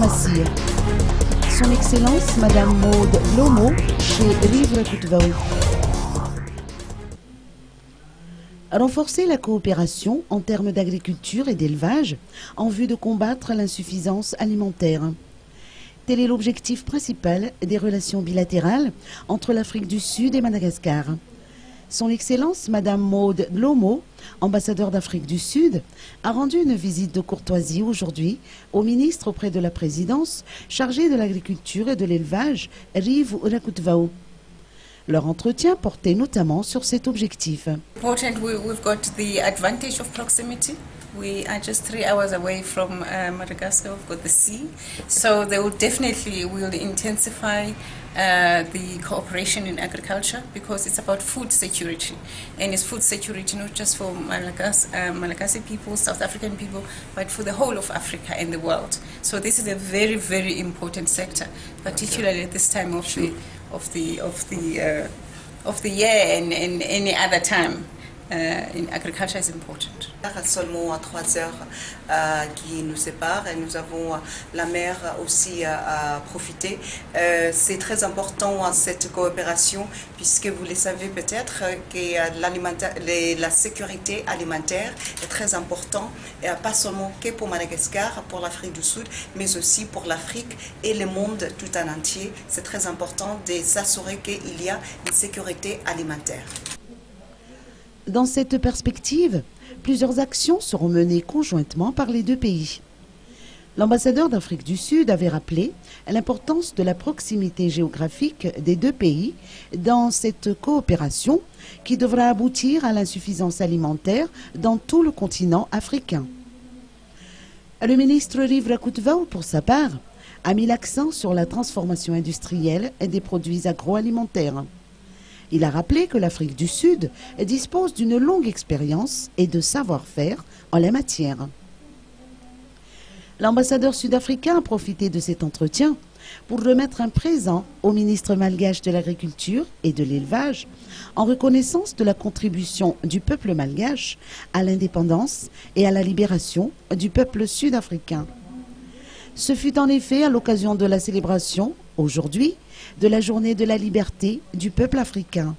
diplomatie. Son Excellence Madame Maud Lomo chez Rive-la-Côte-Vaud. Renforcer la coopération en termes d'agriculture et d'élevage en vue de combattre l'insuffisance alimentaire. Tel est l'objectif principal des relations bilatérales entre l'Afrique du Sud et Madagascar. Son Excellence Madame Maud Lomo, ambassadeur d'Afrique du Sud, a rendu une visite de courtoisie aujourd'hui au ministre auprès de la présidence chargé de l'agriculture et de l'élevage, Rive-la-Côte-Vaud. Leur entretien portait notamment sur cet objectif. We've got the advantage of proximity. We are just 3 hours away from Madagascar. We've got the sea, so they will intensify the cooperation in agriculture because it's about food security, and it's food security not just for Malagasy people, South African people, but for the whole of Africa and the world. So this is a very, very important sector, particularly at this time of the year and any other time. In agriculture is important. Seulement 3 heures qui nous séparent et nous avons la mer aussi à profiter. C'est très important cette coopération puisque vous le savez peut-être que la sécurité alimentaire est très importante et pas seulement que pour Madagascar, pour l'Afrique du Sud, mais aussi pour l'Afrique et le monde tout en entier. C'est très important de s'assurer qu'il y a une sécurité alimentaire. Dans cette perspective, plusieurs actions seront menées conjointement par les deux pays. L'ambassadeur d'Afrique du Sud avait rappelé l'importance de la proximité géographique des deux pays dans cette coopération qui devra aboutir à l'insuffisance alimentaire dans tout le continent africain. Le ministre Rive-la-Côte-Vaud, pour sa part, a mis l'accent sur la transformation industrielle des produits agroalimentaires. Il a rappelé que l'Afrique du Sud dispose d'une longue expérience et de savoir-faire en la matière. L'ambassadeur sud-africain a profité de cet entretien pour remettre un présent au ministre malgache de l'Agriculture et de l'Élevage en reconnaissance de la contribution du peuple malgache à l'indépendance et à la libération du peuple sud-africain. Ce fut en effet à l'occasion de la célébration, aujourd'hui, de la journée de la liberté du peuple africain.